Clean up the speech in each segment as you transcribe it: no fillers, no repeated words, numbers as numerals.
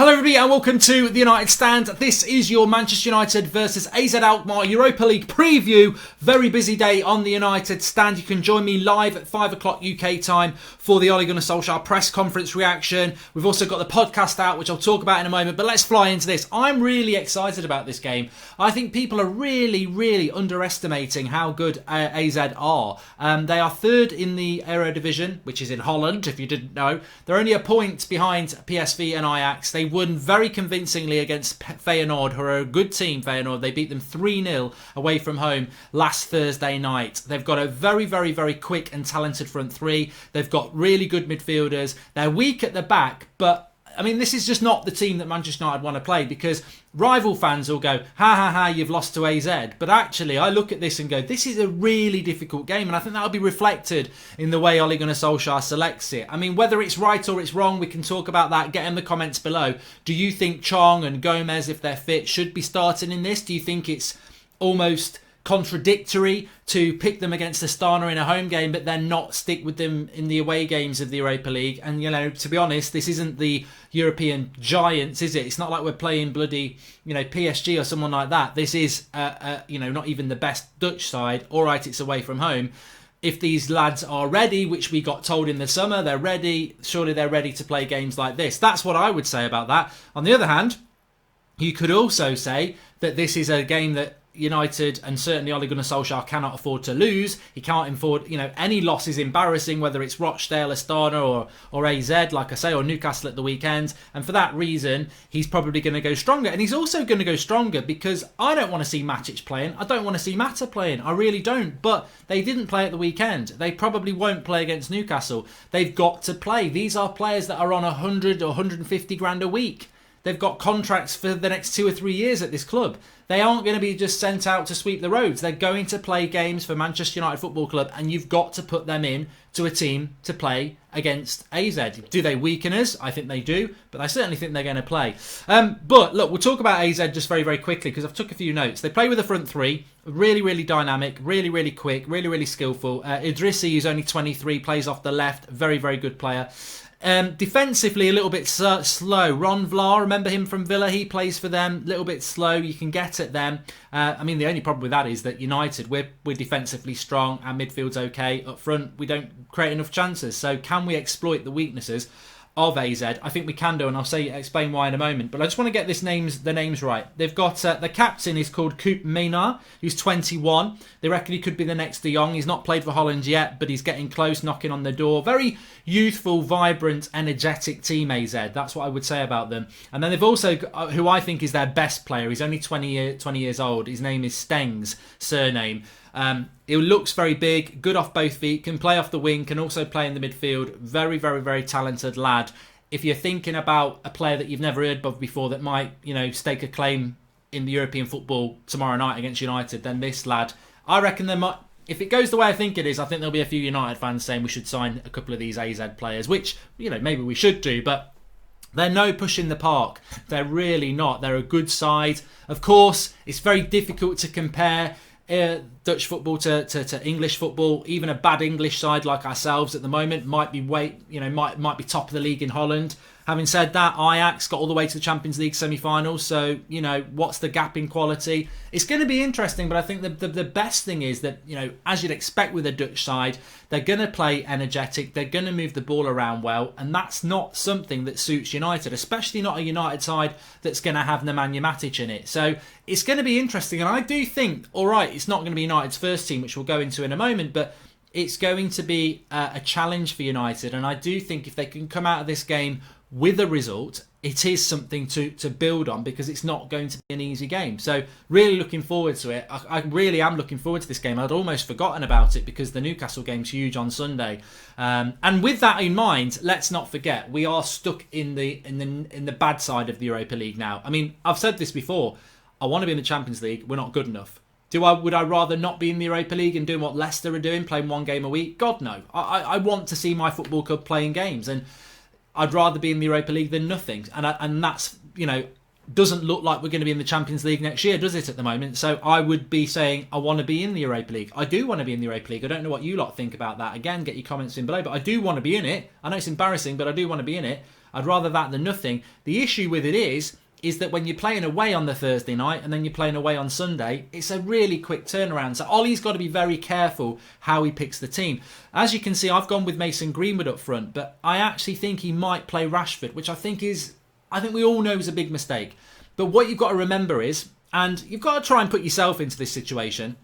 Hello everybody and welcome to the United Stand. This is your Manchester United versus AZ Alkmaar Europa League preview. Very busy day on the United Stand. You can join me live at 5 o'clock UK time for the Ole Gunnar Solskjaer press conference reaction. We've also got the podcast out, which I'll talk about in a moment, but let's fly into this. I'm really excited about this game. I think people are really underestimating how good AZ are. They are third in the Eredivisie, which is in Holland, if you didn't know. They're only a point behind PSV and Ajax. They won very convincingly against Feyenoord, who are a good team, Feyenoord. They beat them 3-0 away from home last Thursday night. They've got a very quick and talented front three. They've got really good midfielders. They're weak at the back, but I mean, this is just not the team that Manchester United want to play, because rival fans will go, ha, you've lost to AZ. But actually, I look at this and go, this is a really difficult game. And I think that'll be reflected in the way Ole Gunnar Solskjaer selects it. I mean, whether it's right or it's wrong, we can talk about that. Get in the comments below. Do you think Chong and Gomez, if they're fit, should be starting in this? Do you think it's almost contradictory to pick them against Astana in a home game but then not stick with them in the away games of the Europa League? And, you know, to be honest, this isn't the European giants, is it? It's not like we're playing bloody, PSG or someone like that. This is, not even the best Dutch side. All right, it's away from home. If these lads are ready, which we got told in the summer, they're ready, surely they're ready to play games like this. That's what I would say about that. On the other hand, you could also say that this is a game that United and certainly Ole Gunnar Solskjaer cannot afford to lose. He can't afford, any loss is embarrassing, whether it's Rochdale, Astana or AZ, like I say, or Newcastle at the weekend. And for that reason, he's probably going to go stronger. And he's also going to go stronger because I don't want to see Matic playing. I don't want to see Mata playing. I really don't. But they didn't play at the weekend. They probably won't play against Newcastle. They've got to play. These are players that are on 100 or 150 grand a week. They've got contracts for the next 2 or 3 years at this club. They aren't going to be just sent out to sweep the roads. They're going to play games for Manchester United Football Club, and you've got to put them in to a team to play against AZ. Do they weaken us? I think they do, but I certainly think they're going to play. But look, we'll talk about AZ just very quickly because I've took a few notes. They play with a front three, really dynamic, really quick, really skillful. Idrissi, who's only 23, plays off the left, very good player. Defensively, a little bit slow. Ron Vlaar, remember him from Villa? He plays for them. A little bit slow. You can get at them. The only problem with that is that United, we're defensively strong. Our midfield's okay. Up front, we don't create enough chances. So can we exploit the weaknesses of AZ? I think we can do, and I'll explain why in a moment. But I just want to get the names right. They've got the captain is called Koop Meenar, who's 21. They reckon he could be the next De Jong. He's not played for Holland yet, but he's getting close, knocking on the door. Very youthful, vibrant, energetic team, AZ. That's what I would say about them. And then they've also got, who I think is their best player. He's only 20 years old. His name is Stengs, surname. He looks very big, good off both feet, can play off the wing, can also play in the midfield. Very talented lad. If you're thinking about a player that you've never heard of before that might, stake a claim in the European football tomorrow night against United, then this lad, I reckon there might, if it goes the way I think it is, I think there'll be a few United fans saying we should sign a couple of these AZ players, which, maybe we should do, but they're no push in the park. They're really not. They're a good side. Of course, it's very difficult to compare Dutch football to English football. Even a bad English side like ourselves at the moment might be might be top of the league in Holland. Having said that, Ajax got all the way to the Champions League semi-finals. So, what's the gap in quality? It's going to be interesting, but I think the best thing is that, as you'd expect with a Dutch side, they're going to play energetic. They're going to move the ball around well. And that's not something that suits United, especially not a United side that's going to have Nemanja Matic in it. So it's going to be interesting. And I do think, all right, it's not going to be United's first team, which we'll go into in a moment, but it's going to be a challenge for United. And I do think if they can come out of this game with a result, it is something to build on, because it's not going to be an easy game. So really looking forward to it. I really am looking forward to this game. I'd almost forgotten about it because the Newcastle game's huge on Sunday. And with that in mind, let's not forget we are stuck in the bad side of the Europa League now. I mean, I've said this before. I want to be in the Champions League. We're not good enough. Would I rather not be in the Europa League and doing what Leicester are doing, playing one game a week? God, no. I want to see my football club playing games, and I'd rather be in the Europa League than nothing. And that's, doesn't look like we're going to be in the Champions League next year, does it, at the moment? So I would be saying I want to be in the Europa League. I do want to be in the Europa League. I don't know what you lot think about that. Again, get your comments in below. But I do want to be in it. I know it's embarrassing, but I do want to be in it. I'd rather that than nothing. The issue with it is that when you're playing away on the Thursday night and then you're playing away on Sunday, it's a really quick turnaround. So Ollie's got to be very careful how he picks the team. As you can see, I've gone with Mason Greenwood up front, but I actually think he might play Rashford, which I think we all know is a big mistake. But what you've got to remember is, and you've got to try and put yourself into this situation,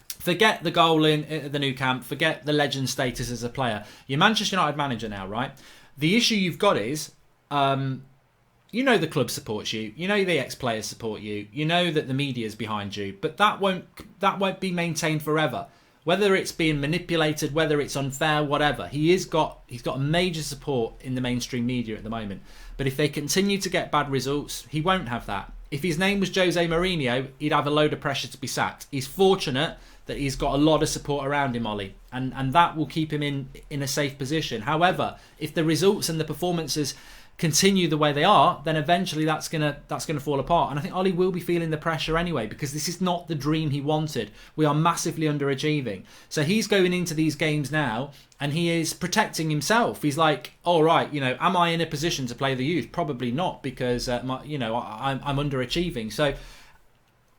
forget the goal in the new camp, forget the legend status as a player. You're Manchester United manager now, right? The issue you've got is, you know the club supports you. You know the ex-players support you. You know that the media is behind you. But that won't be maintained forever. Whether it's being manipulated, whether it's unfair, whatever. He's got major support in the mainstream media at the moment. But if they continue to get bad results, he won't have that. If his name was Jose Mourinho, he'd have a load of pressure to be sacked. He's fortunate that he's got a lot of support around him, Ollie, and that will keep him in a safe position. However, if the results and the performances continue the way they are, then eventually that's gonna fall apart. And I think Ollie will be feeling the pressure anyway, because this is not the dream he wanted. We are massively underachieving. So he's going into these games now and he is protecting himself. He's like, all right, am I in a position to play the youth? Probably not, because I'm underachieving. So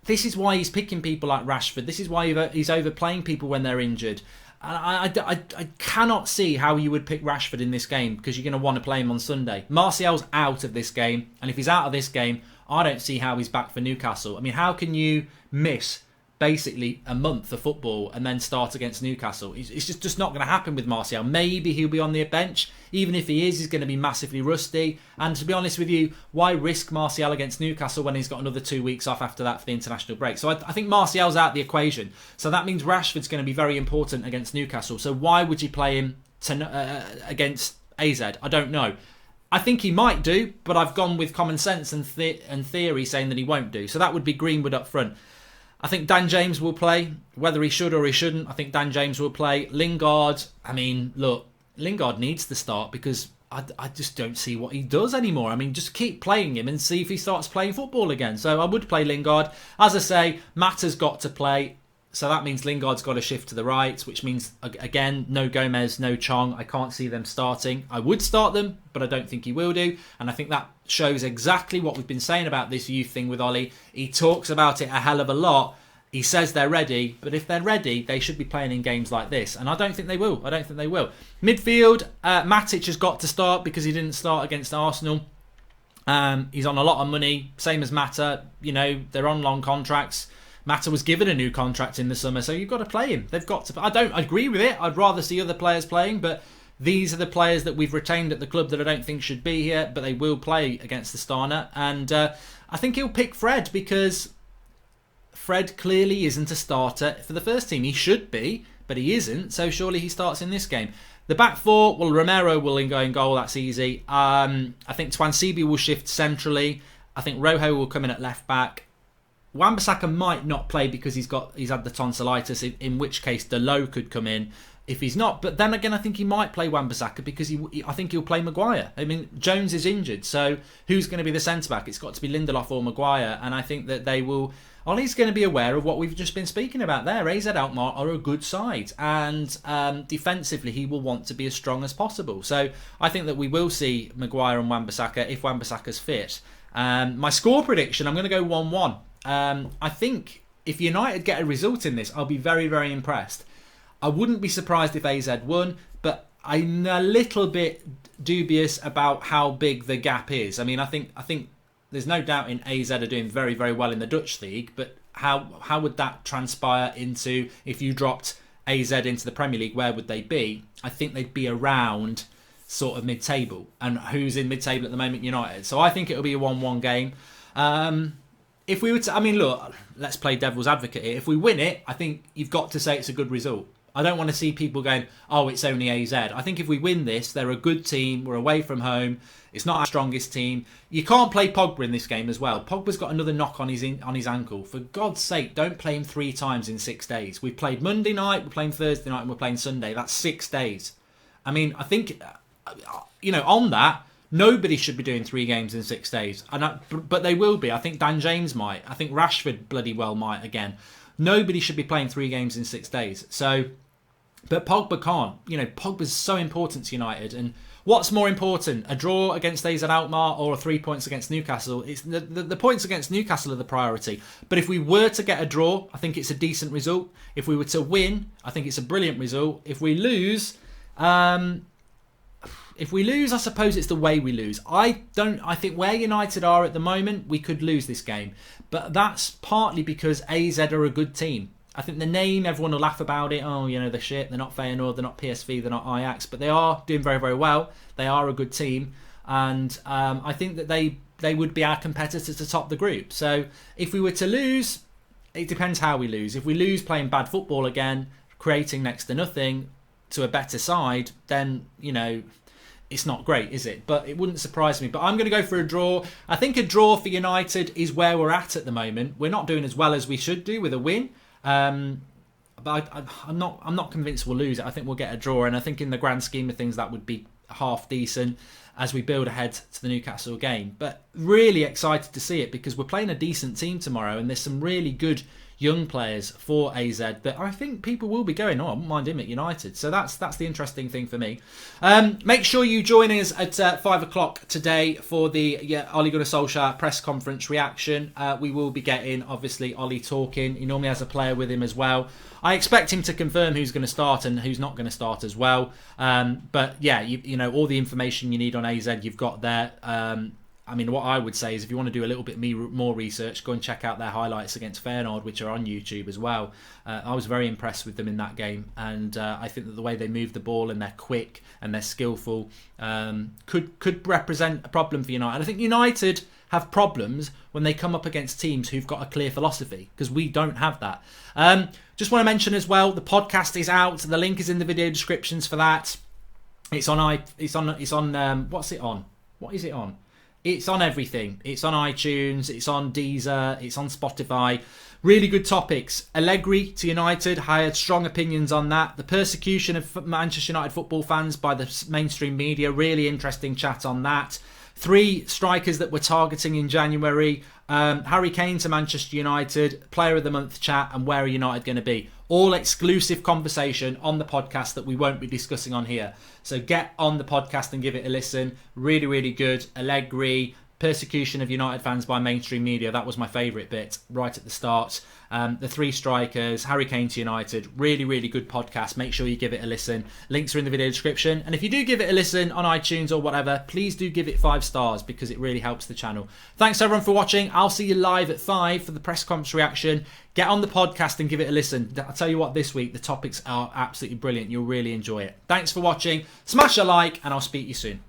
this is why he's picking people like Rashford. This is why he's overplaying people when they're injured. I cannot see how you would pick Rashford in this game, because you're going to want to play him on Sunday. Martial's out of this game, and if he's out of this game, I don't see how he's back for Newcastle. I mean, how can you miss basically a month of football and then start against Newcastle? It's just not going to happen with Martial. Maybe he'll be on the bench. Even if he is, he's going to be massively rusty. And to be honest with you, why risk Martial against Newcastle when he's got another 2 weeks off after that for the international break? So I think Martial's out of the equation. So that means Rashford's going to be very important against Newcastle. So why would you play him against AZ? I don't know. I think he might do, but I've gone with common sense and theory saying that he won't do. So that would be Greenwood up front. I think Dan James will play, whether he should or he shouldn't. I think Dan James will play. Lingard, I mean, look, Lingard needs to start, because I just don't see what he does anymore. I mean, just keep playing him and see if he starts playing football again. So I would play Lingard. As I say, Mata's got to play. So that means Lingard's got to shift to the right, which means, again, no Gomez, no Chong. I can't see them starting. I would start them, but I don't think he will do. And I think that shows exactly what we've been saying about this youth thing with Ollie. He talks about it a hell of a lot. He says they're ready, but if they're ready, they should be playing in games like this. And I don't think they will. Midfield, Matic has got to start because he didn't start against Arsenal. He's on a lot of money, same as Mata. They're on long contracts. Mata was given a new contract in the summer, so you've got to play him. They've got to. I don't agree with it. I'd rather see other players playing, but these are the players that we've retained at the club that I don't think should be here, but they will play against the Astana. And I think he'll pick Fred, because Fred clearly isn't a starter for the first team. He should be, but he isn't, so surely he starts in this game. The back four, well, Romero will go in goal, that's easy. I think Twansibi will shift centrally. I think Rojo will come in at left back. Wan-Bissaka might not play because he's had the tonsillitis, in which case Dalot could come in if he's not. But then again, I think he might play Wan-Bissaka because I think he'll play Maguire. I mean, Jones is injured, so who's going to be the centre-back? It's got to be Lindelof or Maguire, and I think that they will. Ollie's going to be aware of what we've just been speaking about there. AZ Alkmaar are a good side, and defensively he will want to be as strong as possible. So I think that we will see Maguire and Wan-Bissaka if Wan-Bissaka's fit. My score prediction, I'm going to go 1-1. I think if United get a result in this, I'll be very, very impressed. I wouldn't be surprised if AZ won, but I'm a little bit dubious about how big the gap is. I mean, I think there's no doubt in AZ are doing very, very well in the Dutch league, but how would that transpire into if you dropped AZ into the Premier League? Where would they be? I think they'd be around sort of mid-table, and who's in mid-table at the moment? United. So I think it'll be a 1-1 game. If we were to, I mean, look, let's play devil's advocate here. If we win it, I think you've got to say it's a good result. I don't want to see people going, oh, it's only AZ. I think if we win this, they're a good team. We're away from home. It's not our strongest team. You can't play Pogba in this game as well. Pogba's got another knock on his ankle. For God's sake, don't play him 3 times in 6 days. We've played Monday night, we're playing Thursday night, and we're playing Sunday. That's 6 days. I mean, I think, on that, nobody should be doing 3 games in 6 days. But they will be. I think Dan James might. I think Rashford bloody well might again. Nobody should be playing 3 games in 6 days. So, but Pogba can't. Pogba's so important to United. And What's more important, a draw against AZ Alkmaar or 3 points against Newcastle? It's the points against Newcastle are the priority. But if we were to get a draw, I think it's a decent result. If we were to win, I think it's a brilliant result. If we lose, I suppose it's the way we lose. I think where United are at the moment, we could lose this game. But that's partly because AZ are a good team. I think the name, everyone will laugh about it. Oh, they're shit. They're not Feyenoord. They're not PSV. They're not Ajax. But they are doing very, very well. They are a good team. And I think that they would be our competitors to top the group. So if we were to lose, it depends how we lose. If we lose playing bad football again, creating next to nothing to a better side, then, it's not great, is it? But it wouldn't surprise me. But I'm going to go for a draw. I think a draw for United is where we're at the moment. We're not doing as well as we should do with a win. But I'm not convinced we'll lose it. I think we'll get a draw, and I think in the grand scheme of things that would be half decent as we build ahead to the Newcastle game. But really excited to see it because we're playing a decent team tomorrow, and there's some really good young players for AZ that I think people will be going, I wouldn't mind him at United. So that's the interesting thing for me. Make sure you join us at 5 o'clock today for the Ole Gunnar Solskjaer press conference reaction. We will be getting, obviously, Ole talking. He normally has a player with him as well. I expect him to confirm who's going to start and who's not going to start as well. But yeah, you know, all the information you need on AZ you've got there. I mean, what I would say is if you want to do a little bit more research, go and check out their highlights against Feyenoord, which are on YouTube as well. I was very impressed with them in that game, and I think that the way they move the ball and they're quick and they're skillful could represent a problem for United. I think United have problems when they come up against teams who've got a clear philosophy, because we don't have that. Just want to mention as well, the podcast is out. The link is in the video descriptions for that. It's on what's it on? What is it on? It's on everything. It's on iTunes, it's on Deezer, it's on Spotify. Really good topics. Allegri to United, I had strong opinions on that. The persecution of Manchester United football fans by the mainstream media, really interesting chat on that. 3 strikers that we're targeting in January. Harry Kane to Manchester United, Player of the Month chat, and where are United going to be? All exclusive conversation on the podcast that we won't be discussing on here. So get on the podcast and give it a listen. Really, really good. Allegri, persecution of United fans by mainstream media. That was my favourite bit right at the start. The 3 strikers, Harry Kane to United. Really, really good podcast. Make sure you give it a listen. Links are in the video description. And if you do give it a listen on iTunes or whatever, please do give it 5 stars because it really helps the channel. Thanks everyone for watching. I'll see you live at 5 for the press conference reaction. Get on the podcast and give it a listen. I'll tell you what, this week the topics are absolutely brilliant. You'll really enjoy it. Thanks for watching. Smash a like and I'll speak to you soon.